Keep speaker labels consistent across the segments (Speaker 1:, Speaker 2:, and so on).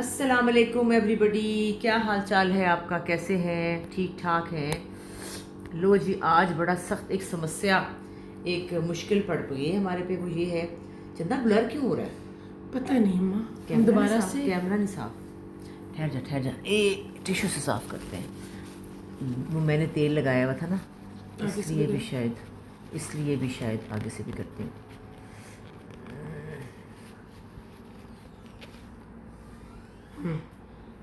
Speaker 1: अस्सलाम वालेकुम एवरीबॉडी, क्या हाल चाल है आपका? कैसे हैं? ठीक ठाक हैं? लो जी, आज बड़ा सख्त एक समस्या, एक मुश्किल पड़ गई है हमारे पे। वो ये है, चंदा ब्लर क्यों हो रहा है?
Speaker 2: पता नहीं अम्मा, हम
Speaker 1: कैमरा
Speaker 2: दोबारा
Speaker 1: नहीं साफ,
Speaker 2: से
Speaker 1: कैमरा नहीं साफ। ठहर जा, टिश्यू से साफ करते हैं। वो मैंने तेल लगाया हुआ था ना,
Speaker 2: आगे से
Speaker 1: इसलिए भी शायद आगे से भी करते हैं।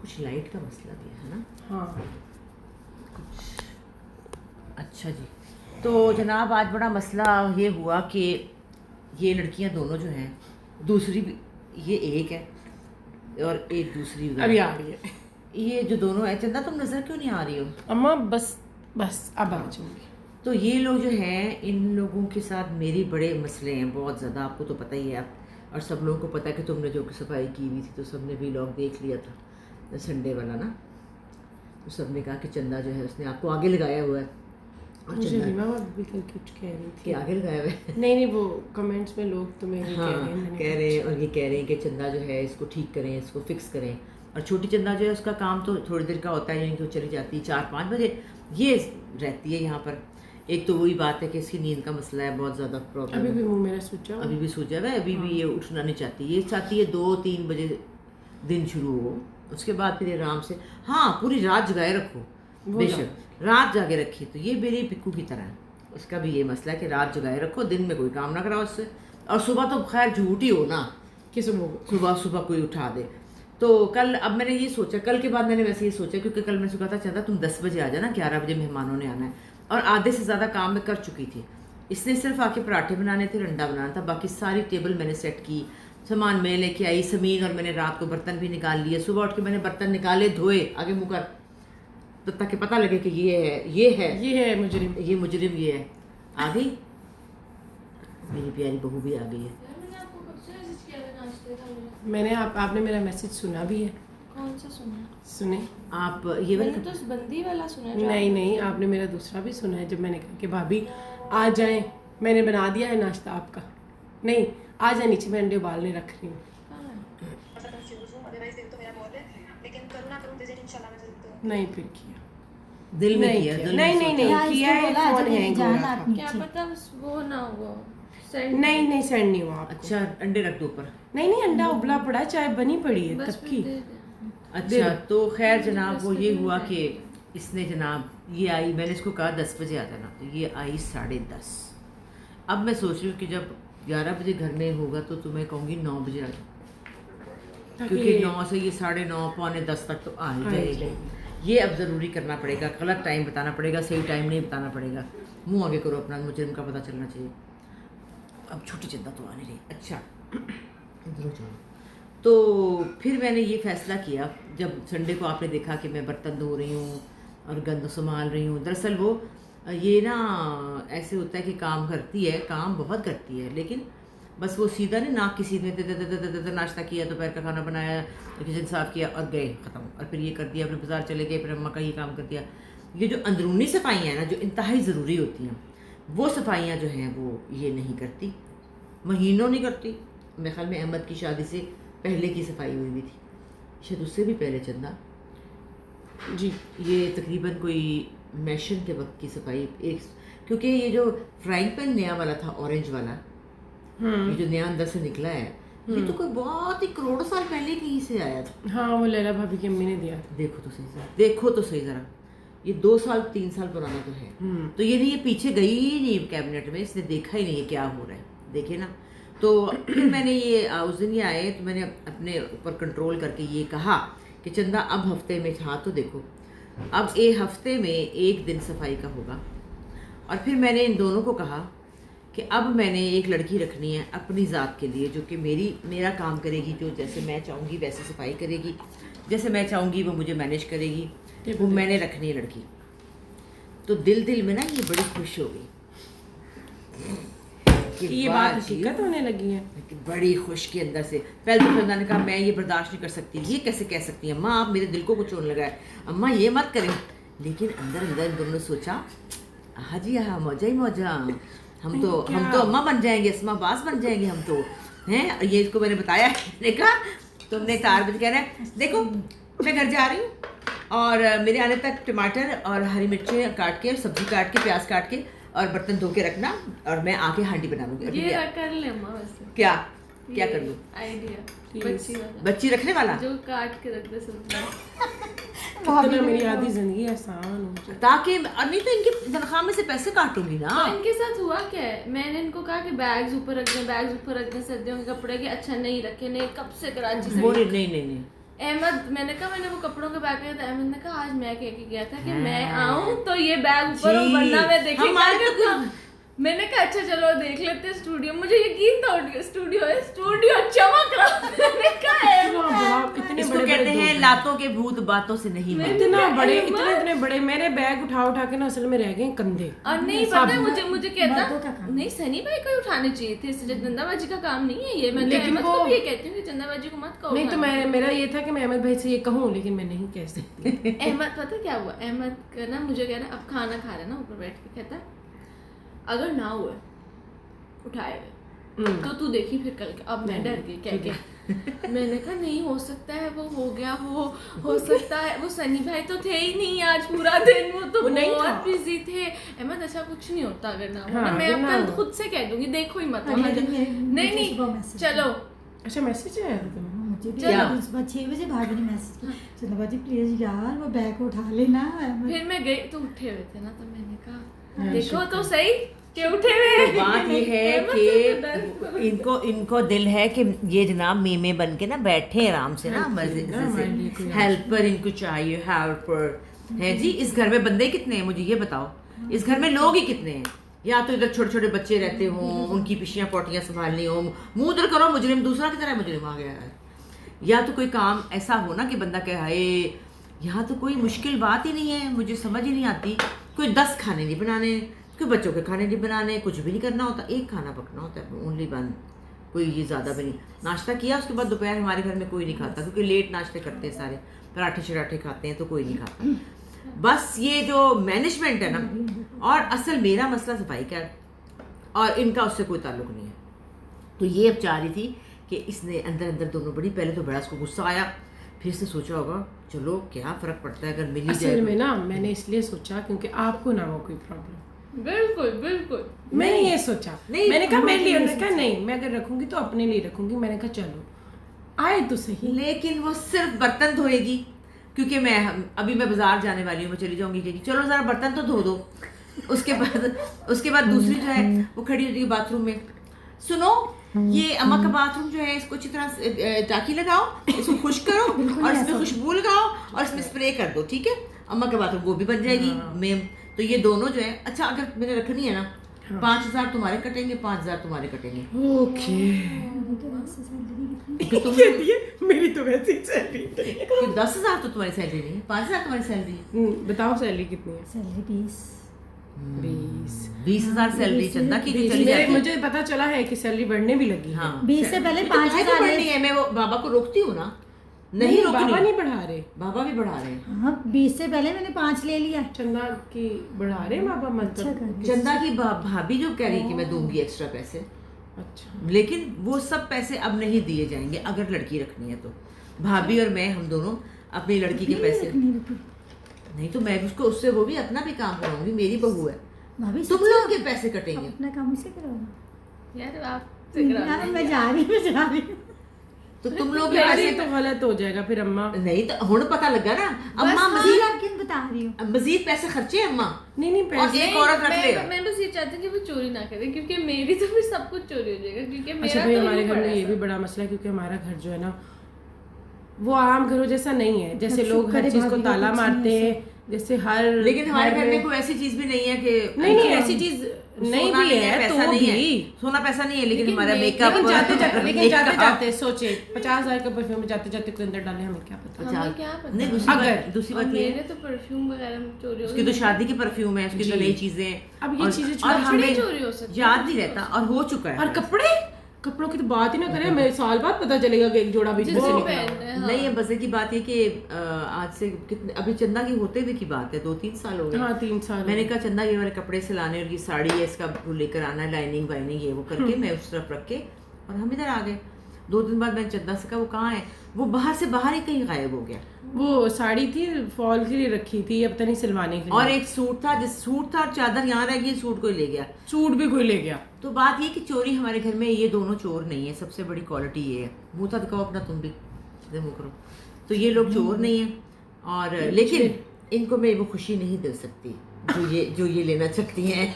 Speaker 1: कुछ लाइट का मसला भी है ना?
Speaker 2: हाँ
Speaker 1: कुछ। अच्छा जी, तो जनाब आज बड़ा मसला ये हुआ कि ये लड़कियां दोनों जो हैं, दूसरी भी, ये एक है और एक दूसरी उधर
Speaker 2: अभी आ रही है
Speaker 1: ये जो दोनों है। चंदा तुम नज़र क्यों नहीं आ रही हो?
Speaker 2: अम्मा, बस बस अब आ जाऊंगी।
Speaker 1: तो ये लोग जो हैं, इन लोगों के साथ मेरे बड़े मसले हैं बहुत ज़्यादा, आपको तो पता ही है। आप और सब लोगों को पता है कि तुमने जो सफाई की हुई थी तो सबने व्लॉग देख लिया था संडे वाला ना। तो सबने कहा कि चंदा जो है उसने आपको आगे लगाया हुआ है। और
Speaker 2: मुझे भी मामा भी कल कुछ कह रही
Speaker 1: कि
Speaker 2: थी।
Speaker 1: आगे लगाया हुआ है।
Speaker 2: नहीं, वो कमेंट्स में लोग तुम्हें ये
Speaker 1: हाँ,
Speaker 2: कह रहे हैं, मैंने
Speaker 1: कह रहे हैं, और ये कह रहे हैं कि चंदा जो है इसको ठीक करें, इसको फिक्स करें। और छोटी चंदा जो है उसका काम तो थोड़ी देर का होता है, यानी कि वो चली जाती है 4-5 बजे, ये रहती है यहाँ पर। एक तो वही बात है कि इसकी नींद का मसला है, बहुत ज़्यादा प्रॉब्लम
Speaker 2: अभी
Speaker 1: है।
Speaker 2: भी मुंह मेरा सूजा हुआ है।
Speaker 1: अभी भी सूझा हुआ है, अभी भी ये उठना नहीं चाहती। ये चाहती है 2-3 बजे दिन शुरू हो, उसके बाद फिर आराम से, हाँ, पूरी रात जगाए रखो,
Speaker 2: वो
Speaker 1: बेशक रात जागे रखी। तो ये मेरी पिक्कू की तरह है, उसका भी ये मसला है कि रात जगाए रखो, दिन में कोई काम ना कराओ उससे। और सुबह तो खैर झूठ ही हो ना
Speaker 2: कि
Speaker 1: सुबह सुबह कोई उठा दे। तो कल, अब मैंने ये सोचा, कल के बाद मैंने वैसे ये सोचा, क्योंकि कल मैंने कहा था चंदा तुम 10 बजे आ जाना, 11 बजे मेहमानों ने आना है। और आधे से ज़्यादा काम मैं कर चुकी थी। इसने सिर्फ आके पराठे बनाने थे, अंडा बनाना था, बाकी सारी टेबल मैंने सेट की, सामान मैं लेके आई, समीन और मैंने रात को बर्तन भी निकाल लिए। सुबह उठ के मैंने बर्तन निकाले, धोए, आगे मुँह कर, तो ताकि पता लगे कि ये है मुजरिम, ये है। आ गई मेरी प्यारी बहू भी आ गई है।
Speaker 2: मैंने आपने मेरा मैसेज सुना भी है।
Speaker 3: कौन सा सुना?
Speaker 2: सुने
Speaker 1: आप ये
Speaker 3: मैंने तो बंदी वाला सुना है।
Speaker 2: नहीं, आपने मेरा दूसरा भी सुना है, जब मैंने कहा कि भाभी आ जाएं, मैंने बना दिया है नाश्ता आपका। नहीं, आ जाए नीचे, मैं अंडे उबालने रख रही हूँ। नहीं, फिर किया,
Speaker 1: दिल में
Speaker 2: नहीं
Speaker 1: किया,
Speaker 2: किया,
Speaker 1: दिल में
Speaker 2: नहीं
Speaker 1: सोचा।
Speaker 2: किया है, फोन हैंग हो रहा था।
Speaker 3: क्या पता वो ना हुआ।
Speaker 2: नहीं सेंड नहीं हुआ आपको।
Speaker 1: अच्छा, अंडे रख दो ऊपर।
Speaker 2: नहीं, अंडा उबला पड़ा, चाय बनी पड़ी है
Speaker 3: बस
Speaker 2: तब की।
Speaker 1: अच्छा, तो खैर जनाब वो ये हुआ कि इसने जनाब ये आई, मैंने इसको कहा 10 बजे आ जाना, तो ये आई 10:30। अब मैं सोच रही हूँ कि जब 11 बजे घर में होगा तो तुम्हें कहूँगी 9 बजे आ जाओ, क्योंकि 9 से ये 9:30 पौने 10 तक तो आ ही जाएगी। ये अब ज़रूरी करना पड़ेगा, गलत टाइम बताना पड़ेगा, सही टाइम नहीं बताना पड़ेगा। मुँह आगे करो अपना, मुझे इनका पता चलना चाहिए। अब छोटी चिंता तो आने रही। अच्छा, इधर हो जाओ। तो फिर मैंने ये फ़ैसला किया, जब संडे को आपने देखा कि मैं बर्तन धो रही हूँ और गंद संभाल रही हूँ। दरअसल वो ये ना ऐसे होता है कि काम करती है, काम बहुत करती है, लेकिन बस वो सीधा नहीं, नाक की सीधे नाश्ता किया, दोपहर का खाना बनाया, किचन साफ़ किया और गए, ख़त्म। और फिर ये कर दिया, अपने बाज़ार चले गए, फिर अम्मा का ये काम कर दिया। ये जो अंदरूनी सफाइयाँ हैं ना, जो इंतहाई ज़रूरी होती हैं, वो सफाइयाँ जो हैं वो ये नहीं करती, महीनों नहीं करती। मेरे ख्याल में अहमद की शादी से पहले की सफाई हुई भी थी, शायद उससे भी पहले चंदा
Speaker 2: जी।
Speaker 1: ये तकरीबन कोई मैशन के वक्त की सफाई। एक, क्योंकि ये जो फ्राइंग पैन नया वाला था, ऑरेंज वाला, ये जो नया अंदर से निकला है, ये तो कोई बहुत ही करोड़ों साल पहले कहीं से आया था।
Speaker 2: हाँ, वो लैला भाभी की अम्मी ने दिया था।
Speaker 1: देखो तो सही ज़रा, ये 2-3 साल पुराना तो है। तो ये नहीं, ये पीछे गई ही नहीं कैबिनेट में, इसने देखा ही नहीं है क्या हो रहा है, देखे ना। तो फिर मैंने ये उस दिन ये आए तो मैंने अपने ऊपर कंट्रोल करके ये कहा कि चंदा अब हफ्ते में था, तो देखो अब एक हफ्ते में एक दिन सफाई का होगा। और फिर मैंने इन दोनों को कहा कि अब मैंने एक लड़की रखनी है अपनी ज़ात के लिए, जो कि मेरा काम करेगी, जो जैसे मैं चाहूँगी वैसे सफाई करेगी, जैसे मैं चाहूँगी वो मुझे मैनेज करेगी, वो मैंने रखनी है लड़की। तो दिल में ना ये बड़ी खुश हो गई कि
Speaker 2: ये बात हकीकत होने लगी है।
Speaker 1: बड़ी खुश के अंदर से। पहले तो फरदान ने कहा मैं ये बर्दाश्त नहीं कर सकती, ये कैसे कह सकती है अम्मा, आप मेरे दिल को कुछ होने लगा है, अम्मा ये मत करें। लेकिन अंदर इन दोनों ने सोचा, हाँ जी हाँ, मौजा ही मौजा, हम तो अम्मा बन जाएंगे, अस्मा बास बन जाएंगे हम तो हैं। ये इसको मैंने बताया, मैंने कहा तुमने 4 बजे कहना है देखो मैं घर जा रही हूँ और मेरे आने तक टमाटर और हरी मिर्चें काट के, सब्जी काट के, प्याज काट के और बर्तन धो के रखना और मैं आके हांडी बना लूंगी।
Speaker 3: ये कर ले अम्मा वैसे।
Speaker 1: क्या क्या कर लूँ?
Speaker 3: आइडिया बच्ची वाला,
Speaker 1: बच्ची रखने वाला
Speaker 3: जो काट के रख दे सब्जी।
Speaker 2: इतना मेरी आधी जिंदगी आसान हो जाए।
Speaker 1: ताकि नहीं तो इनकी तनख्वाह में से पैसे काटूंगी ना।
Speaker 3: तो इनके साथ हुआ क्या है, मैंने इनको कहा कि बैग्स ऊपर रख दें, बैग्स ऊपर रख दें, सर्दियों के कपड़े के। अच्छा नहीं रखे, नहीं कब से कराची से।
Speaker 1: बोले नहीं
Speaker 3: अहमद, मैंने कहा मैंने वो कपड़ों के बैग किया था, अहमद ने कहा आज मैं कह के गया था कि मैं आऊं तो ये बैग ऊपर हो, वरना मैं देखी
Speaker 1: हमारे
Speaker 3: क्या
Speaker 1: तो
Speaker 3: करता। मैंने कहा अच्छा चलो देख लेते हैं स्टूडियो। मुझे यकीन था स्टूडियो है, स्टूडियो चमक रहा। मैंने कहा
Speaker 2: इतने
Speaker 1: इसको कहते हैं लातों के भूत बातों से नहीं मिलते।
Speaker 2: इतने बड़े मेरे बैग उठा के ना असल में रह गए कंधे।
Speaker 3: और नहीं पता है मुझे कहता नहीं सनी भाई को उठाने चाहिए थे, इससे चंदाबाजी का काम नहीं है ये। मैं लेकिन को भी ये कहती हूँ कि चंदाबाजी को मत कहो।
Speaker 2: नहीं तो मेरा ये था कि मैं अहमद भाई से ये कहूँ, लेकिन मैं नहीं कह सकती।
Speaker 3: अहमद पता क्या हुआ, अहमद का ना मुझे कहना अब खाना खा रहे ना ऊपर बैठ के, कहता अगर ना हुए उठाए हुए तो तू देखी फिर कल। अब मैं डर गई कह के। मैंने कहा नहीं हो सकता है वो हो गया हो सकता है वो सनी भाई तो थे ही नहीं आज पूरा दिन, वो तो बहुत बिजी थे। अहमद ऐसा कुछ नहीं होता अगर ना हो। मैं अब कल खुद से कह दूंगी, देखो ही मत। नहीं चलो।
Speaker 2: अच्छा मैसेज आया था तुम्हें?
Speaker 4: मुझे सुबह 6 बजे भाभी ने मैसेज किया, चंदाबाजी प्लीज यार वो बैग उठा लेना।
Speaker 3: फिर मैं गई तो उठे हुए थे ना, तो मैंने कहा देखो तो सही के उठे हुए।
Speaker 1: बात ये है कि इनको दिल है कि ये जनाब मीमे बन के ना बैठे आराम से ना मजे से। हेल्पर इनको चाहिए, हेल्पर है जी। इस घर में बंदे कितने हैं मुझे ये बताओ? इस घर में लोग ही कितने हैं? या तो इधर छोटे छोटे बच्चे रहते हों, उनकी पिशियाँ पोटियाँ संभालनी हो, मुंह उधर करो मुजरिम दूसरा की तरह मुजरिम आ गया है। या तो कोई काम ऐसा हो ना कि बंदा कहे हाय यहाँ तो कोई मुश्किल बात ही नहीं है, मुझे समझ ही नहीं आती। कोई 10 खाने नहीं बनाने, कोई बच्चों के खाने नहीं बनाने, कुछ भी नहीं करना होता, एक खाना पकना होता है ओनली वन। कोई ये ज़्यादा भी नहीं। नाश्ता किया उसके बाद दोपहर हमारे घर में कोई नहीं खाता, क्योंकि लेट नाश्ते करते हैं सारे, पराठे शराठे खाते हैं तो कोई नहीं खाता। बस ये जो मैनेजमेंट है ना, और असल मेरा मसला सफाई का है और इनका उससे कोई ताल्लुक नहीं है। तो ये अब चाह रही थी कि इसने अंदर अंदर दोनों बड़ी, पहले तो बड़ा इसको गुस्सा आया, फिर से सोचा होगा चलो क्या फ़र्क पड़ता है अगर मिल ही जाए।
Speaker 2: असल में ना मैंने इसलिए सोचा क्योंकि आपको ना हो कोई प्रॉब्लम।
Speaker 3: बिल्कुल
Speaker 2: मैंने ये सोचा, मैंने कहा मेरे लिए, उन्होंने कहा नहीं मैं अगर रखूंगी तो अपने लिए रखूंगी। मैंने कहा चलो आए तो सही।
Speaker 1: लेकिन वो सिर्फ बर्तन धोएगी, क्योंकि मैं अभी मैं बाजार जाने वाली हूँ, मैं चली जाऊंगी कि चलो ज़रा बर्तन तो धो दो। उसके बाद दूसरी जो है वो खड़ी होती है बाथरूम में, सुनो ये अम्मा का बाथरूम जो है इसको अच्छी तरह टाकी लगाओ, इसको खुश करो और इसमें खुशबू लगाओ और इसमें स्प्रे कर दो, ठीक है? अम्मा का बाथरूम वो भी बन जाएगी मेम। तो ये दोनों जो है, अच्छा अगर मैंने रखनी है ना 5,000 तुम्हारे कटेंगे, 5,000 तुम्हारे कटेंगे।
Speaker 2: ओके मेरी तो वैसे ही सैलरी
Speaker 1: 10,000 तो तुम्हारी सैलरी नहीं है, 5,000 तुम्हारी सैलरी है।
Speaker 2: बताओ सैलरी कितनी है?
Speaker 4: सैलरी
Speaker 1: 20,000 सैलरी चंदा की चली जाती है।
Speaker 2: मुझे पता चला है कि सैलरी बढ़ने भी लगी।
Speaker 1: हाँ
Speaker 4: 20 से पहले 5,000
Speaker 1: बढ़नी है। मैं वो बाबा को रोकती हूँ ना, नहीं रोकनी।
Speaker 2: बाबा नहीं बढ़ा रहे,
Speaker 1: बाबा भी बढ़ा रहे हैं।
Speaker 4: हाँ 20 से पहले मैंने 5 ले लिया।
Speaker 2: चंदा की बढ़ा रहे बाबा मतलब?
Speaker 1: चंदा की भाभी जो कह रही कि मैं दूंगी एक्स्ट्रा पैसे,
Speaker 2: अच्छा,
Speaker 1: लेकिन वो सब पैसे अब नहीं दिए जाएंगे अगर लड़की रखनी है तो। भाभी और मैं, हम दोनों अपनी लड़की के पैसे नहीं तो मैं उसको उससे वो भी अपना भी काम कराऊंगी, मेरी बहू है।
Speaker 4: भाभी
Speaker 1: तुम लोगों के पैसे कटेंगे।
Speaker 4: अपना काम उसे करो
Speaker 3: यार आप
Speaker 4: मैं जा रही हूँ
Speaker 1: तो तुम लोग के
Speaker 2: ऐसे
Speaker 1: पैसे
Speaker 2: तो गलत हो जाएगा फिर अम्मा।
Speaker 1: नहीं तो हुण पता लगा ना अम्मा
Speaker 4: मजीद आप किन बता रही हूँ
Speaker 1: मजीद पैसे खर्चे अम्मा।
Speaker 2: नहीं
Speaker 1: और
Speaker 2: पैसे
Speaker 1: एक औरत रख ले।
Speaker 3: मैं बस ये चाहती हूँ कि वो चोरी ना करे, क्योंकि मेरी तो फिर सब कुछ चोरी हो जाएगा, क्योंकि
Speaker 2: अच्छा
Speaker 3: मेरा
Speaker 2: भाई
Speaker 3: तो
Speaker 2: हमारे
Speaker 3: यूं
Speaker 2: घर में
Speaker 3: पड़ा
Speaker 2: ये
Speaker 3: है
Speaker 2: भी
Speaker 3: सब।
Speaker 2: बड़ा मसला है, क्योंकि हमारा घर जो है ना वो आम घरों जैसा नहीं है, जैसे लोग हर चीज को ताला मारते हैं, जैसे हर
Speaker 1: लेकिन हमारे घर में कोई ऐसी चीज भी नहीं है कि
Speaker 2: नहीं ऐसी चीज नहीं भी है,
Speaker 1: पैसा
Speaker 2: तो
Speaker 1: नहीं है,
Speaker 2: भी
Speaker 1: सोना पैसा नहीं है, लेकिन हमारा मेकअप
Speaker 2: लेकिन जाते जाते सोचे 50,000 का परफ्यूम जाते जाते कोई अंदर डाले, हमें क्या पता।
Speaker 3: हमें क्या पता।
Speaker 1: नहीं दूसरी
Speaker 3: और
Speaker 1: बात ये
Speaker 3: मेरे तो परफ्यूम वगैरह चोरी हो
Speaker 1: उसकी तो शादी की परफ्यूम है, उसकी तो नई चीजें।
Speaker 2: अब ये चीजें
Speaker 1: और हमें
Speaker 3: चोरी हो सकती है,
Speaker 1: याद नहीं रहता और हो चुका है।
Speaker 2: और कपड़ों की तो बात ही ना करें, हमें साल बाद पता चलेगा कि एक जोड़ा भी
Speaker 3: जिसको पहनना है, हाँ।
Speaker 1: नहीं है बस की बात है कि आज से कितने अभी चंदा की होते हुए की बात है, 2-3 साल हो गए।
Speaker 2: हाँ 3 साल।
Speaker 1: मैंने कहा चंदा ये वाले कपड़े सिलाने और ये साड़ी है इसका लेकर आना है, लाइनिंग वाइनिंग ये वो करके मैं उस तरफ रख के और हम इधर आ गए। 2 दिन बाद मैंने चंदा से कहा वो कहाँ है, वो बाहर से बाहर ही कहीं गायब हो गया।
Speaker 2: वो साड़ी थी फॉल के लिए रखी थी, अब तक नहीं सिलवाने के लिए,
Speaker 1: और एक सूट था, और चादर यहाँ रह गई, सूट कोई ले गया,
Speaker 2: सूट भी कोई ले गया।
Speaker 1: तो बात ये कि चोरी हमारे घर में ये दोनों चोर नहीं है, सबसे बड़ी क्वालिटी ये है। मुँह था दिखाओ अपना, तुम भी सीधे मुँह करो। तो ये लोग चोर नहीं है, और लेकिन इनको मैं वो खुशी नहीं दे सकती जो ये लेना चाहती हैं।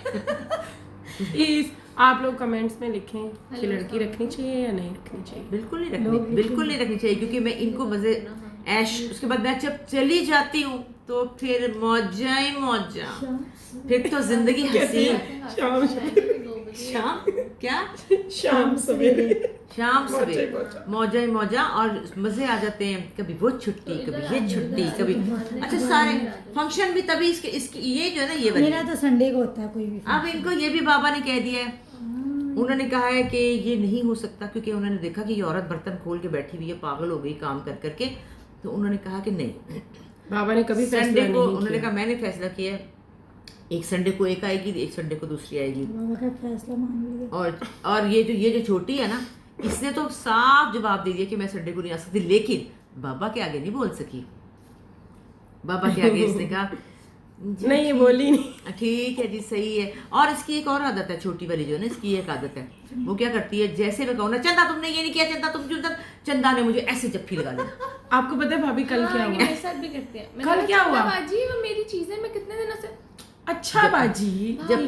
Speaker 2: प्लीज आप लोग कमेंट्स में लिखें कि लड़की रखनी चाहिए या नहीं रखनी चाहिए।
Speaker 1: बिल्कुल नहीं रखनी चाहिए, क्योंकि मैं इनको मजे ऐश, उसके बाद मैं जब चली जाती हूँ तो फिर मौजा ही मौजा, फिर तो जिंदगी हंसी। शाम क्या
Speaker 2: शाम सवेरे
Speaker 1: मौजा ही मौजा, और मजे आ जाते हैं। कभी वो छुट्टी, कभी ये छुट्टी, कभी अच्छा सारे फंक्शन भी तभी इसके ये जो है ना ये
Speaker 4: मेरा तो संडे को होता है कोई भी।
Speaker 1: अब इनको ये भी बाबा ने कह दिया है, उन्होंने कहा है कि ये नहीं हो सकता, क्योंकि उन्होंने देखा कि ये औरत बर्तन खोल के बैठी हुई है, पागल हो गई काम कर करके। तो उन्होंने कहा कि नहीं,
Speaker 2: बाबा ने कभी
Speaker 1: संडे को उन्होंने कहा मैंने फैसला किया, एक संडे को एक आएगी, एक संडे को दूसरी आएगी।
Speaker 4: बाबा का फैसला मान लिया।
Speaker 1: और ये जो छोटी है ना, इसने तो साफ जवाब दे दिया कि मैं संडे को नहीं आ सकती, लेकिन बाबा के आगे नहीं बोल सकी। बाबा के आगे इसने कहा
Speaker 2: नहीं, ये बोली नहीं।
Speaker 1: ठीक है जी, सही है। और इसकी एक और आदत है, छोटी वाली जो है ना, इसकी एक आदत है, वो क्या करती है, जैसे मैं कहूँ ना चंदा तुमने ये नहीं किया, चंदा तुम क्यों, चंदा ने मुझे ऐसे जप्फी लगा दी।
Speaker 2: आपको पता है भाभी कल क्या हुआ?
Speaker 3: मेरे साथ भी करते हैं।
Speaker 2: कल क्या हुआ?
Speaker 3: बाजी वो मेरी चीजें मैं कितने दिनों से
Speaker 2: अच्छा बाजी
Speaker 1: जब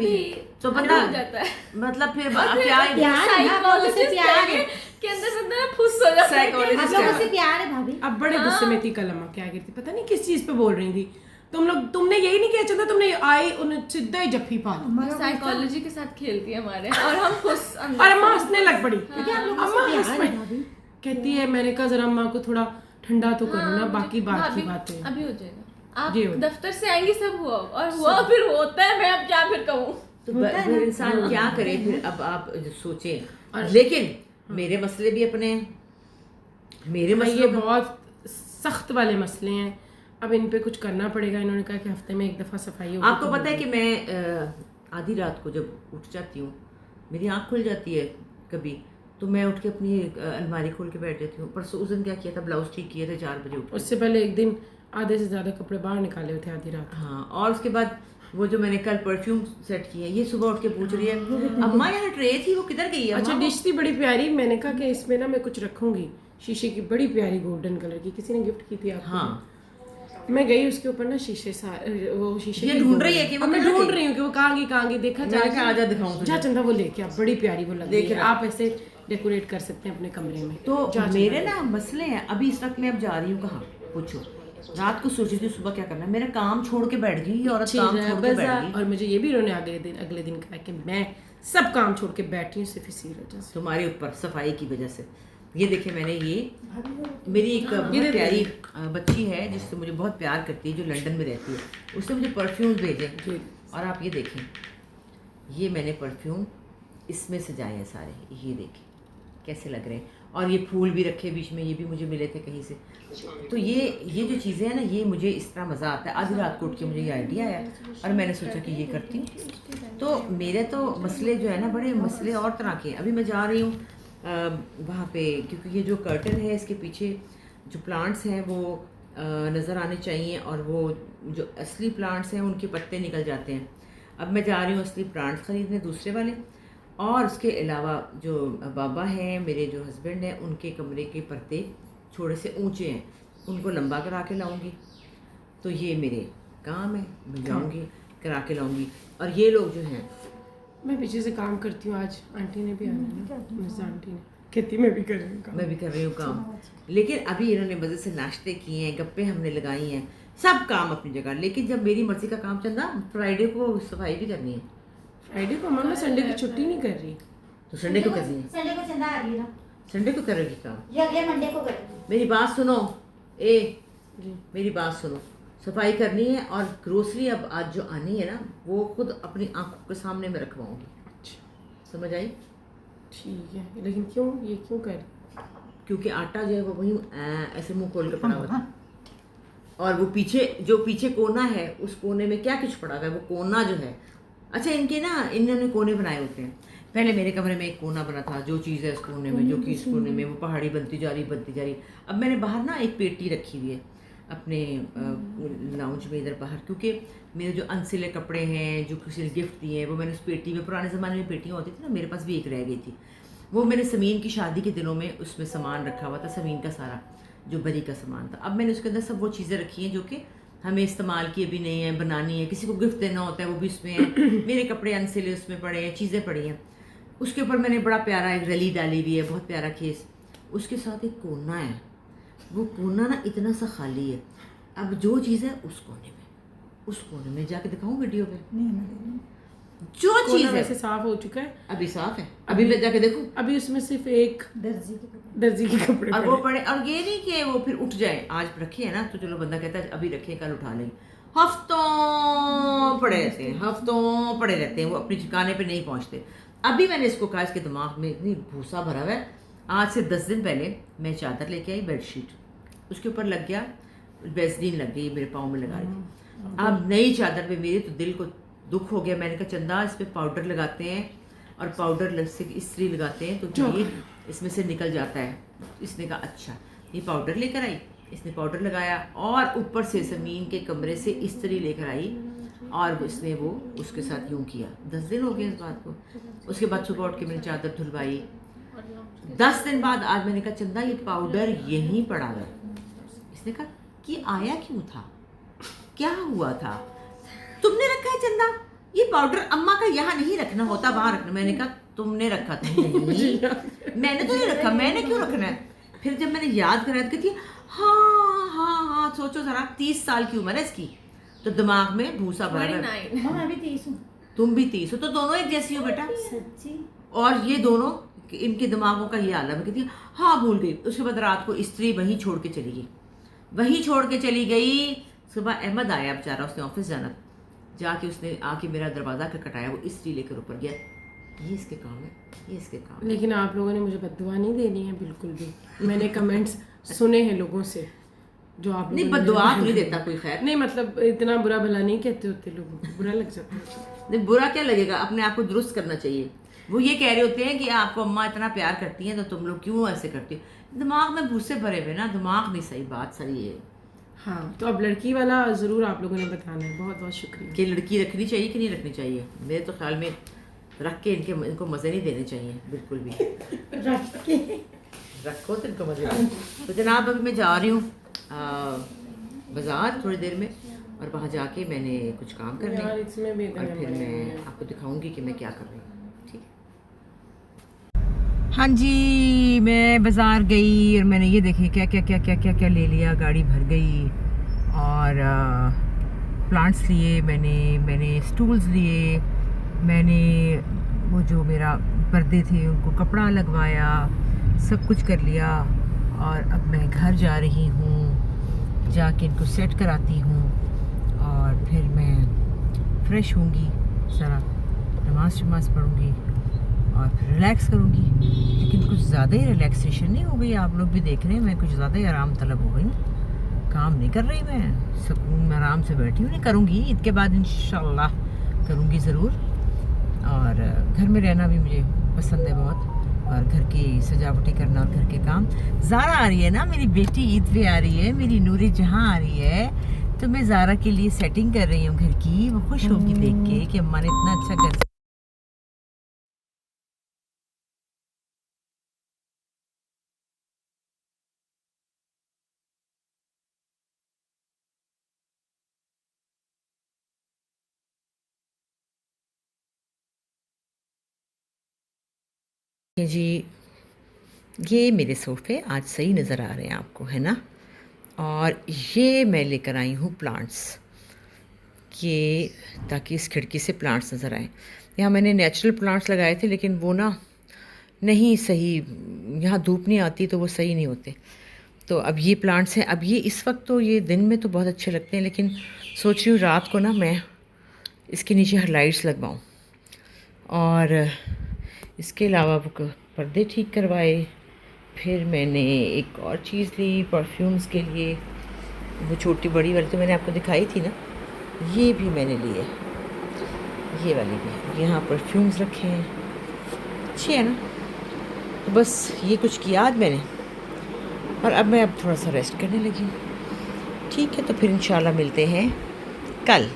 Speaker 1: तो बंदा
Speaker 3: हो जाता है,
Speaker 1: मतलब फिर
Speaker 3: और फिर
Speaker 1: क्या
Speaker 4: प्यार है ना, आप लोगों से प्यार है।
Speaker 3: के अंदर से अंदर फुस हो जाता है।
Speaker 4: आप लोगों से प्यार है भाभी।
Speaker 2: अब बड़े गुस्से में थी कल अम्मा, क्या कहती पता नहीं किस चीज पे बोल रही थी, तुमने यही नहीं किया चंदा, तुमने आई उन्हें सीधा ही जप्फी पा ली।
Speaker 3: साइकोलॉजी के साथ खेलती है हमारे, और हम फुस
Speaker 2: और अम्मा हंसने लग पड़ी।
Speaker 4: आप लोगों से
Speaker 2: अम्मा
Speaker 4: प्यार
Speaker 2: हंस
Speaker 4: है
Speaker 2: पड़ी।
Speaker 4: भाभी।
Speaker 2: कहती है मैंने कहा जरा अम्मा को थोड़ा ठंडा तो करो ना, बाकी बात की बातें।
Speaker 3: अभी हो जाएगा, आप
Speaker 2: जी हो
Speaker 3: दफ्तर से आएंगी सब हुआ, और हुआ फिर होता है, मैं अब क्या फिर कहूँ।
Speaker 1: तो फिर इंसान क्या करे फिर, अब आप सोचें। लेकिन मेरे मसले भी अपने हैं, मेरे
Speaker 2: ये
Speaker 1: मसले
Speaker 2: बहुत सख्त वाले मसले हैं, अब इन पे कुछ करना पड़ेगा। इन्होंने कहा कि हफ्ते में एक दफा सफाई होगी।
Speaker 1: आपको पता है कि मैं आधी रात को जब उठ जाती हूँ, मेरी आँख खुल जाती है कभी, तो मैं उठ के अपनी अलमारी खोल के बैठ जाती हूँ। परसों उस दिन क्या किया था, ब्लाउज ठीक किए थे 4 बजे उठ।
Speaker 2: उससे पहले एक दिन आधे से ज्यादा कपड़े बाहर निकाले हुए थे आधी रात।
Speaker 1: हाँ, और उसके बाद वो जो मैंने कल परफ्यूम सेट किए, ये सुबह उठ के पूछ रही है अम्मा यहाँ ट्रे थी वो किधर गई है?
Speaker 2: अच्छा, डिश थी बड़ी प्यारी, मैंने कहा कि इसमें ना मैं कुछ रखूंगी, शीशे की बड़ी प्यारी गोल्डन कलर की, किसी ने गिफ्ट की थी आपको।
Speaker 1: हाँ,
Speaker 2: मैं गई उसके ऊपर ना वो शीशे
Speaker 1: ये ढूंढ रही है कि वो
Speaker 2: मैं
Speaker 1: कहाँ
Speaker 2: ढूंढ
Speaker 1: गई?
Speaker 2: रही हूँ कि वो कहाँ गई, देखा
Speaker 1: मैंने कहा आजा दिखाऊं तुझे।
Speaker 2: जा चंदा वो लेके आप, बड़ी प्यारी वो लग रही है,
Speaker 1: देख
Speaker 2: आप ऐसे डेकोरेट कर सकते हैं अपने कमरे में।
Speaker 1: तो मेरे ना मसले हैं। अभी इस वक्त मैं अब जा रही हूँ कहाँ, पूछो। रात को सोची थी सुबह क्या करना है, मेरा काम छोड़ के बैठ गई और काम छोड़ के बैठ गई।
Speaker 2: और मुझे ये भी उन्होंने अगले दिन कहा कि मैं सब काम छोड़ के बैठी हूँ सिर्फ इसी वजह से,
Speaker 1: तुम्हारे ऊपर सफाई की वजह से। ये देखिए, मैंने ये मेरी एक बहुत प्यारी बच्ची है जिससे मुझे बहुत प्यार करती है, जो लंदन में रहती है, उसने मुझे परफ्यूम भेजे। और आप ये देखें, ये मैंने परफ्यूम इसमें सजाए हैं सारे, ये देखें कैसे लग रहे हैं। और ये फूल भी रखे बीच में, ये भी मुझे मिले थे कहीं से। तो ये जो चीज़ें हैं ना, ये मुझे इस तरह मज़ा आता है। आधी रात को उठ के मुझे ये आइडिया आया और मैंने सोचा कि ये करती हूँ। तो मेरे तो मसले जो है ना, बड़े मसले और तरह के हैं। अभी मैं जा रही हूँ वहाँ पे, क्योंकि ये जो कर्टन है इसके पीछे जो प्लांट्स हैं वो नज़र आने चाहिए, और वो जो असली प्लांट्स हैं उनके पत्ते निकल जाते हैं। अब मैं जा रही हूँ असली प्लांट्स ख़रीदने, दूसरे वाले। और उसके अलावा जो बाबा हैं, मेरे जो हस्बैंड हैं, उनके कमरे के पर्दे थोड़े से ऊंचे हैं, उनको लंबा करा के लाऊंगी। तो ये मेरे काम है, मैं जाऊँगी करा के लाऊंगी। और ये लोग जो हैं,
Speaker 2: मैं पीछे से काम करती हूँ, आज आंटी ने भी आना है, मिस आंटी ने खेती में भी कर रही हूँ काम।
Speaker 1: मैं भी कर रही हूँ काम। लेकिन अभी इन्होंने मज़े से नाश्ते किए हैं, गप्पे हमने लगाई हैं, सब काम अपनी जगह। लेकिन जब मेरी मर्जी का काम चंदा, फ्राइडे को सफाई भी करनी है।
Speaker 2: फ्राइडे को मैं संडे की छुट्टी नहीं कर रही,
Speaker 1: तो संडे को करनी है।
Speaker 4: संडे को चंदा आ रही है ना,
Speaker 1: संडे को करेगी काम।
Speaker 4: ये अगले मंडे को करेगी।
Speaker 1: मेरी बात सुनो, मेरी बात सुनो, सफाई करनी है। और ग्रोसरी अब आज जो आनी है ना, वो खुद अपनी आंखों के सामने में रखवाऊंगी। समझ आई?
Speaker 2: ठीक है, लेकिन क्यों कर रही?
Speaker 1: क्योंकि आटा जो है वो वहीं ऐसे मुंह खोल के पड़ा हुआ था, और वो पीछे कोना है, उस कोने में क्या कुछ पड़ा हुआ है, वो कोना जो है। अच्छा, इनके ना इन्होंने कोने बनाए होते हैं, पहले मेरे कमरे में एक कोना बना था, जो चीज़ है उस कोने में, जो कि इस कोने में, वो पहाड़ी बनती जा रही। अब मैंने बाहर ना एक पेटी रखी हुई है अपने लाउंज में इधर बाहर, क्योंकि मेरे जो अनसिले कपड़े हैं जो किसी ने गिफ्ट दिए हैं वो मैंने उस पेटी में, पुराने ज़माने में पेटियाँ होती थी ना, मेरे पास भी एक रह गई थी, वो मैंने समीन की शादी के दिनों में उसमें सामान रखा हुआ था, समीन का सारा जो बरी का सामान था। अब मैंने उसके अंदर सब वो चीज़ें रखी हैं जो कि हमें इस्तेमाल की भी नहीं है, बनानी है, किसी को गिफ्ट देना होता है वो भी उसमें है, मेरे कपड़े अनसिले उसमें पड़े हैं, चीज़ें पड़ी हैं। उसके ऊपर मैंने बड़ा प्यारा एक रली डाली हुई है, बहुत प्यारा केस। उसके साथ एक कोना है, वो कोना ना इतना सा खाली है। अब जो चीज़ है उस कोने में जाके दिखाऊं वीडियो पे, जो चीज़ है
Speaker 2: वैसे साफ हो चुका है,
Speaker 1: अभी साफ है, अभी मैं जाके देखूं,
Speaker 2: अभी उसमें सिर्फ एक दर्जी के कपड़े
Speaker 1: और वो पड़े, और ये नहीं कि वो फिर उठ जाए, आज रखे हैं ना तो चलो बंदा कहता है अभी रखे कल उठा लेंगे, हफ्तों पड़े रहते हैं, वो अपनी ठिकाने पे नहीं पहुंचते। अभी मैंने इसको कहा, इसके दिमाग में इतनी भूसा भरा हुआ है। आज से 10 दिन पहले मैं चादर लेके आई, बेडशीट, उसके ऊपर लग गया बेसलीन, लग गई मेरे पाँव में लगा रही थी। अब नई चादर पे मेरे तो दिल को दुख हो गया। मैंने कहा चंदा इस पे पाउडर लगाते हैं और पाउडर से इस्त्री लगाते हैं तो ये इसमें से निकल जाता है। इसने कहा अच्छा, ये पाउडर लेकर आई, इसने पाउडर लगाया और ऊपर से ज़मीन के कमरे से इस्त्री लेकर आई और इसने वो उसके साथ यूँ किया। 10 दिन हो गए इस बात को। उसके बाद सुबह उठ के मैंने चादर धुलवाई। 10 दिन बाद आज मैंने कहा चंदा ये पाउडर यहीं पड़ा है। इसने कहा कि आया क्यों था, क्या हुआ था, तुमने रखा है चंदा, ये पाउडर अम्मा का यहाँ नहीं रखना होता, वहाँ रखना। मैंने कहा तुमने रखा था। नहीं मैंने तो नहीं रखा, मैंने क्यों रखना है। फिर जब मैंने याद कराया तो कहती है हाँ, सोचो जरा 30 साल की उम्र है इसकी, तो दिमाग में भूसा भरा है।
Speaker 4: मैं भी 30 हूँ,
Speaker 1: तुम भी 30 हो, तो दोनों एक जैसी हो बेटा,
Speaker 4: सच्ची।
Speaker 1: और ये दोनों, इनके दिमागों का ये आलम है। कहती है हाँ भूल गई। उसके बाद रात को स्त्री वहीं छोड़ के चली गई। सुबह अहमद आया बेचारा, उसने ऑफिस जाना, जाके उसने आके मेरा दरवाज़ा खटखटाया, वो स्त्री लेकर ऊपर गया। ये इसके काम है, ये इसके काम है।
Speaker 2: लेकिन आप लोगों ने मुझे बद्दुआ नहीं देनी है बिल्कुल भी। मैंने कमेंट्स सुने हैं लोगों से जो आप
Speaker 1: नहीं, बद्दुआ तो नहीं देता कोई, खैर
Speaker 2: नहीं, मतलब इतना बुरा भला नहीं कहते होते, लोगों को बुरा लग जाता है।
Speaker 1: नहीं, बुरा क्या लगेगा, अपने आप को दुरुस्त करना चाहिए। वो ये कह रहे होते हैं कि आपको अम्मा इतना प्यार करती हैं तो तुम लोग क्यों ऐसे करती हो। दिमाग में भूसे भरे हुए ना, दिमाग नहीं सही, बात सही है।
Speaker 2: हाँ, तो अब लड़की वाला ज़रूर आप लोगों ने बताना है। बहुत बहुत शुक्रिया।
Speaker 1: कि लड़की रखनी चाहिए कि नहीं रखनी चाहिए, मेरे तो ख्याल में रख के इनको मज़े नहीं देने चाहिए बिल्कुल भी। रखो तो इनको मज़े। तो जनाब अभी मैं जा रही हूँ बाज़ार थोड़ी देर में, और वहाँ जाके मैंने कुछ काम करने,
Speaker 2: यार इसमें भी
Speaker 1: और फिर मैं आपको दिखाऊंगी कि मैं क्या कर रही हूँ। ठीक है। हाँ जी, मैं बाज़ार गई और मैंने ये देखे क्या ले लिया। गाड़ी भर गई और प्लांट्स लिए, मैंने स्टूल्स लिए, मैंने वो जो मेरा पर्दे थे उनको कपड़ा लगवाया, सब कुछ कर लिया। और अब मैं घर जा रही हूँ, जाके इनको सेट कराती हूँ और फिर मैं फ्रेश होंगी, ज़रा नमाज पढ़ूँगी और फिर रिलैक्स करूँगी। लेकिन कुछ ज़्यादा ही रिलैक्सेशन नहीं हो गई, आप लोग भी देख रहे हैं, मैं कुछ ज़्यादा ही आराम तलब हो गई। काम नहीं कर रही मैं, सुकून में आराम से बैठी हूँ। नहीं करूँगी, ईद के बाद इंशाल्लाह करूँगी ज़रूर। और घर में रहना भी मुझे पसंद है बहुत, और घर की सजावटी करना और घर के काम। ज़ारा आ रही है ना, मेरी बेटी ईद पे आ रही है, मेरी नूरे जहाँ आ रही है, तो मैं ज़ारा के लिए सेटिंग कर रही हूँ घर की। वो खुश होगी देख के कि अम्मा ने इतना अच्छा घर। जी, ये मेरे सोफ़े आज सही नज़र आ रहे हैं आपको, है ना। और ये मैं लेकर आई हूँ प्लांट्स, ये ताकि इस खिड़की से प्लांट्स नज़र आए। यहाँ मैंने नेचुरल प्लांट्स लगाए थे, लेकिन वो ना नहीं सही, यहाँ धूप नहीं आती तो वो सही नहीं होते। तो अब ये प्लांट्स हैं। अब ये इस वक्त तो ये दिन में तो बहुत अच्छे लगते हैं, लेकिन सोच रही हूँ रात को ना मैं इसके नीचे लाइट्स लगवाऊँ। और इसके अलावा वो पर्दे ठीक करवाए। फिर मैंने एक और चीज़ ली परफ्यूम्स के लिए, वो छोटी बड़ी वाली तो मैंने आपको दिखाई थी ना, ये भी मैंने लिए, ये वाली भी। यहाँ परफ्यूम्स रखे हैं अच्छी है ना। तो बस ये कुछ किया आज मैंने, और अब मैं थोड़ा सा रेस्ट करने लगी हूँ। ठीक है, तो फिर इंशाल्लाह मिलते हैं कल।